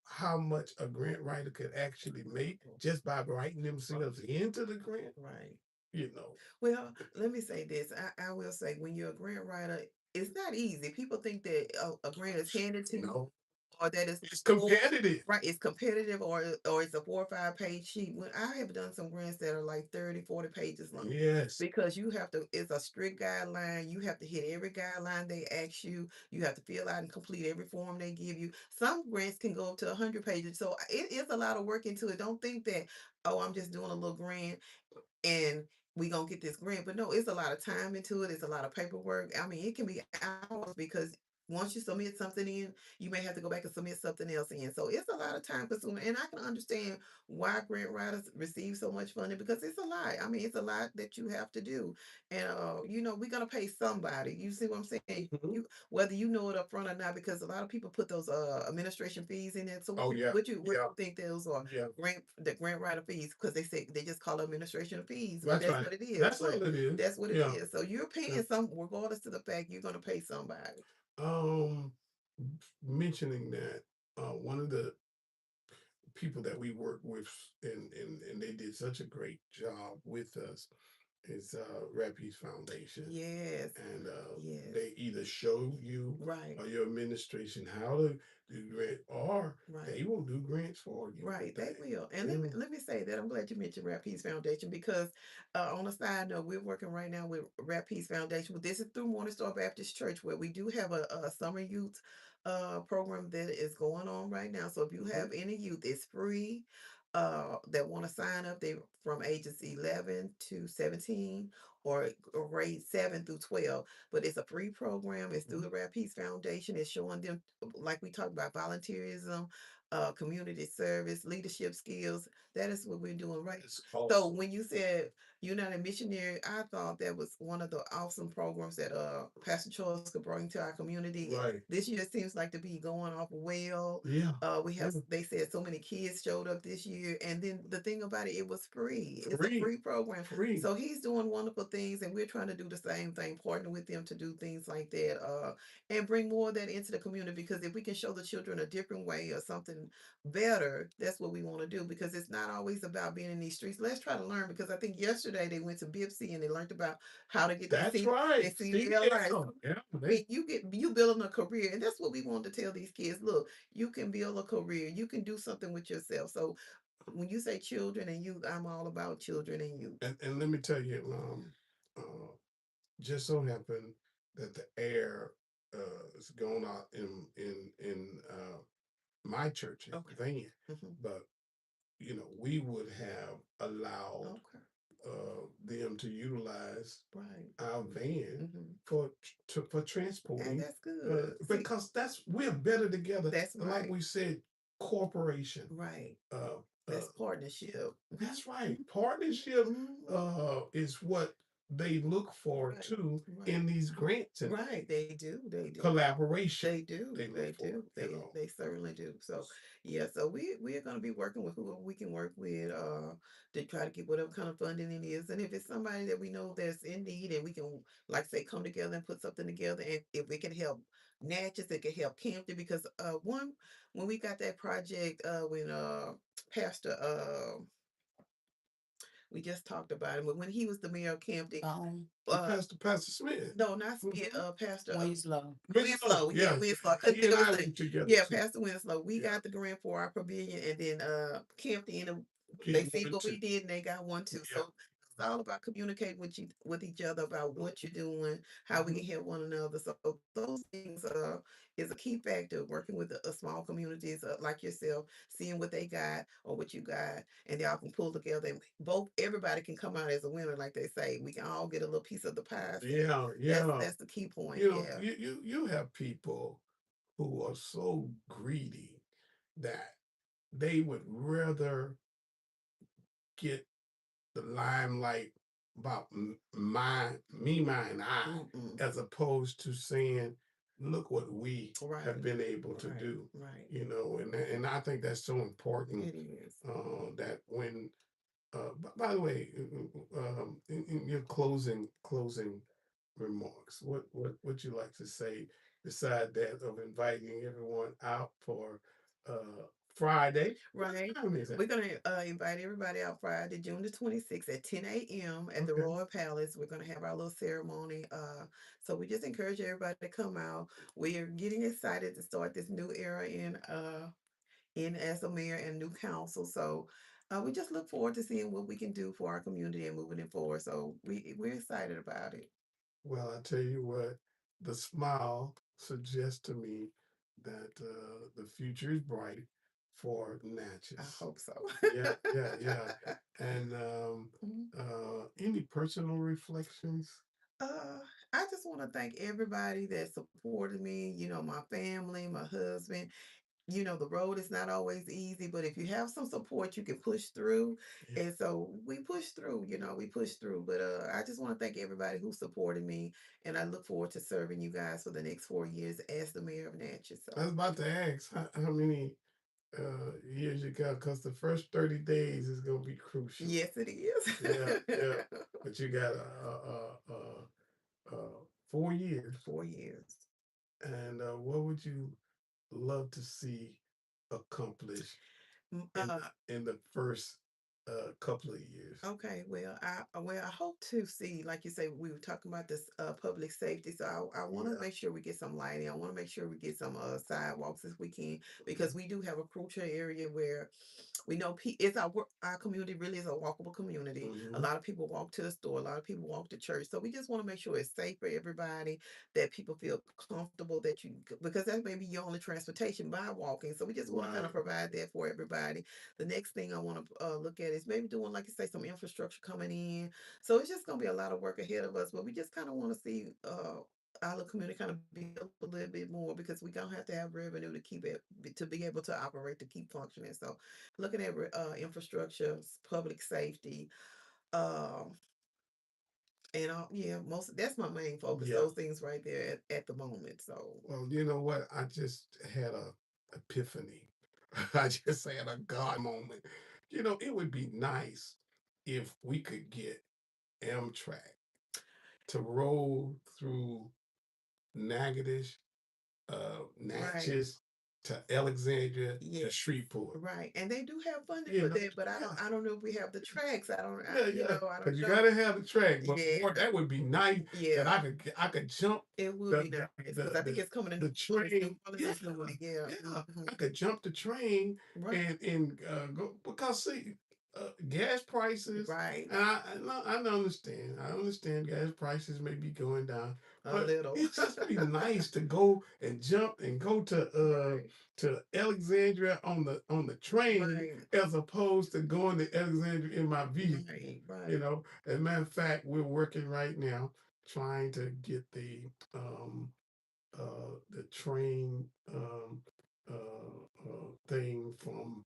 how much a grant writer could actually make just by writing themselves into the grant, Well, let me say this. I will say when you're a grant writer, it's not easy. People think that a grant is handed to you or that it's competitive. Right, it's competitive or it's a 4 or 5 page sheet. When I have done some grants that are like 30, 40 pages long. Yes. Because you have to, it's a strict guideline. You have to hit every guideline they ask you. You have to fill out and complete every form they give you. Some grants can go up to 100 pages. So it is a lot of work into it. Don't think that, oh, I'm just doing a little grant and we gonna get this grant. But no, it's a lot of time into it. It's a lot of paperwork. I mean, it can be hours because once you submit something in, you may have to go back and submit something else in. So it's a lot of time consuming. And I can understand why grant writers receive so much funding because it's a lot. I mean, it's a lot that you have to do. And we're gonna pay somebody. You see what I'm saying? You whether you know it up front or not, because a lot of people put those administration fees in there. So what you think those are the grant writer fees because they just call it administration fees. But that's what it is. That's what it is. That's what it is. So you're paying some regardless to the fact you're gonna pay somebody. Mentioning that one of the people that we work with, and they did such a great job with us. It's Rappies Foundation, Yes. and Yes. they either show you Right. or your administration how to do grant, or they Right. will do grants for you. Right, with they that. will. And Yeah. let me say that I'm glad you mentioned Rap Peace Foundation because on a side note, we're working right now with Rap Peace Foundation. Well, this is through Morningstar Baptist Church where we do have a summer youth program that is going on right now. So if you have any youth, it's free. That want to sign up, they from ages 11 to 17 or grade 7 through 12. But it's a free program. It's through the Rap Peace Foundation. It's showing them, like we talked about, volunteerism, community service, leadership skills. That is what we're doing right. It's So awesome. when you said United Missionary, I thought that was one of the awesome programs that Pastor Charles could bring to our community. Right. This year seems like to be going off well. Yeah. We Yeah. have they said so many kids showed up this year, and then the thing about it, it was free. It's a Free. free program. Free. So he's doing wonderful things, and we're trying to do the same thing, partner with them to do things like that, and bring more of that into the community. Because if we can show the children a different way or something better, that's what we want to do. Because it's not always about being in these streets. Let's try to learn. Because I think yesterday they went to Bipsy and they learned about how to get their That's their right. CDLI. CDL. Yeah. I mean, you building a career, and that's what we want to tell these kids. Look, you can build a career. You can do something with yourself. So when you say children and youth, I'm all about children and youth. And let me tell you, just so happened that the air is going out in my church Okay. van, Mhm. but we would have allowed Okay. them to utilize Right. our van Mhm. for And transporting, that's good. See, because we're better together. that's And like right. we said, cooperation. Right. Uh, That's partnership. that's right. Partnership Mhm. is what they look for Right. too Right. in these grants and Right. They do. They do. collaboration. They do. They look They for, do. They certainly do. So yeah, so we're gonna be working with who we can work with to try to get whatever kind of funding it is. And if it's somebody that we know that's in need and we can like say come together and put something together, and if it can help Natchez, it can help Campton because one when we got that project when Pastor we just talked about him, but when he was the mayor of Campton, Pastor Smith. no, not Smith, Pastor Winslow. Winslow. Yeah, Yeah. Winslow. I couldn't He think and of I his name. work together Yeah, too. Pastor Winslow. We Yeah. got the grant for our pavilion, and then Campton, they Get see one what we too. did, and they got one too. Yeah. So it's all about communicating with each other about what you're doing, how we can help one another. So those things is a key factor working with a small communities like yourself, seeing what they got or what you got, and y'all can pull together. And both everybody can come out as a winner, like they say. We can all get a little piece of the pie. So Yeah. Yeah. that's the key point. Yeah. You have people who are so greedy that they would rather get the limelight about my, and I, Mm-mm. as opposed to saying, look what we have Right. been able to Right. do. Right. And I think that's so important, It is. that when by the way, in your closing remarks, what you like to say beside that of inviting everyone out for Friday? What Right. time is it? We're gonna invite everybody out Friday, June the 26th at 10 a.m. at the Okay. Royal Palace. We're gonna have our little ceremony. So we just encourage everybody to come out. We are getting excited to start this new era in as a mayor and new council. So we just look forward to seeing what we can do for our community and moving it forward. So we're excited about it. Well, I tell you what, the smile suggests to me that the future is bright for I Natchez. hope so. Yeah. And Mhm. any personal reflections? I just want to thank everybody that supported me, my family, my husband. The road is not always easy, but if you have some support, you can push through. Yeah. And so we push through, we push through. But I just want to thank everybody who supported me. And I look forward to serving you guys for the next 4 years as the mayor of Natchez. I was So about to ask how many years you got, because the first 30 days is going to be crucial. yes, it is. Yeah. But you got 4 years. 4 years. And what would you love to see accomplished in the first couple of years. Okay, well, I hope to see, like you say, we were talking about this public safety. So I want to Yeah. make sure we get some lighting. I want to make sure we get some sidewalks if we can, because we do have a crucial area where we know it's our community really is a walkable community. A Mhm. lot of people walk to the store, a lot of people walk to church. So we just want to make sure it's safe for everybody, that people feel comfortable because that may be your only transportation by walking. So we just want to kind of Right. provide that for everybody. The next thing I want to look at is maybe doing, like you say, some infrastructure coming in. So it's just going to be a lot of work ahead of us, but we just kind of want to see our little community kind of build a little bit more, because we're going to have revenue to keep it, to be able to operate, to keep functioning. So looking at infrastructure, public safety, um, and yeah, that's my main focus. Yeah. Those things right there at the moment. So Well, you know what? I just had a epiphany. I just had a God moment. You know, it would be nice if we could get Amtrak to roll through Natchez, right. Natchez to Alexandria to Yes. Shreveport. Right, and they do have funding You for know, that, but yeah. I don't know if we have the tracks. I don't, Yeah, you yeah. know, I Because don't you know. gotta have the track. But Yeah, boy, that would be nice that yeah, I could jump it would the be nice because the I think the, it's coming in the New Orleans. New train. Orleans Yeah, is doing it. Yeah, yeah. mhm. I could jump the train Right, and go, because see, gas prices. right, And I understand. I understand gas prices may be going down, a but little. it just be nice to go and jump and go Right, to Alexandria on the train, right, as opposed to going to Alexandria in my vehicle. right, You right. know, as a matter of fact, we're working right now trying to get the train thing from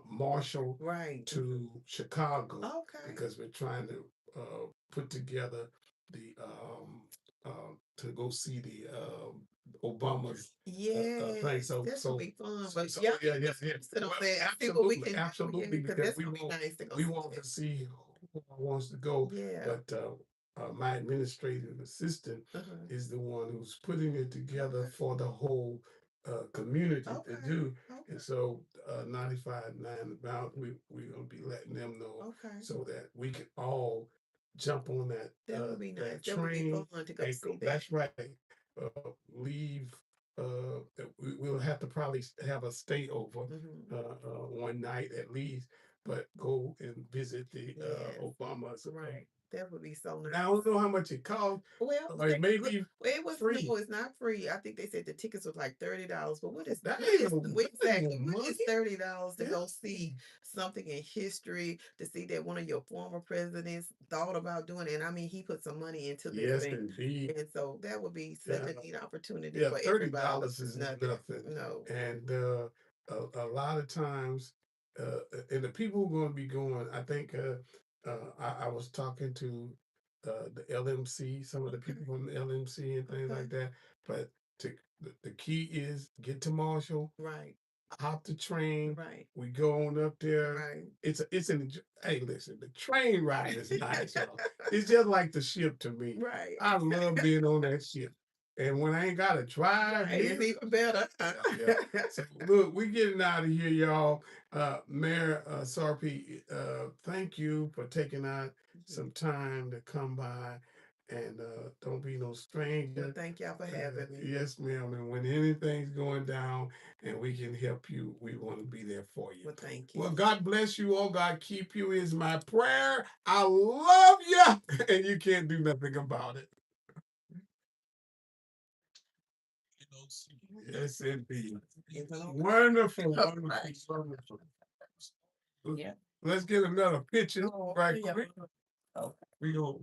Marshall Right. to Chicago, Okay. because we're trying to put together the to go see the Obama's thing. Yes, So that would be fun. so, But so yeah, yeah, yeah, let's yeah. sit on Well, that and see what we absolutely, can do. Yeah, absolutely, because because that's gonna be nice to go we see want that. to see who wants to go, Yeah. but my administrative assistant Uh-huh. is the one who's putting it together Okay. for the whole community to Okay. do. Okay. And so 95.9 about we're gonna be letting them know, Okay. so that we can all jump on That would be nice. that That would be train fun to go and see go. that. That's right. Leave. We'll have to probably have a stay over Hmm. one night at least, but go and visit the Yes. Obama's. Right. That would be so I nice. don't know how much it costs, Well, or it may be it was free. no, it's not free. I think they said the tickets was like $30. But That what ain't is no, that ain't exactly no what is money. $30 to Yeah. go see something in history, to see that one of your former presidents thought about doing it? And I mean, he put some money into this Yes, thing. indeed. And so that would be such Yeah, a neat opportunity yeah. for $30 everybody. is Nothing. nothing, No. and a lot of times, and the people who are going to be going, I think, I was talking to the LMC, some of the Okay. people from the LMC and things Okay. like that. But the key is get to Marshall, Right. hop the train. Right. We go on up there. Right. Hey, listen, the train ride is nice, y'all. It's just like the ship to me. Right. I love being on that ship. And when I ain't gotta drive, Right. It's even better. yeah. So look, we getting out of here, y'all. Mayor Sarpy, thank you for taking out some time to come by, and don't be no Well, stranger. thank y'all for having me. Yes, ma'am. And when anything's going down and we can help you, we want to be there for you. Well, thank Well, you. God bless you all. God keep you is my prayer. I love you, and you can't do nothing about it. You know, see, Yes, indeed. Is it okay? Wonderful, All wonderful, right. wonderful. Yeah. Let's get another picture Oh, right yeah. quick. Okay. We go.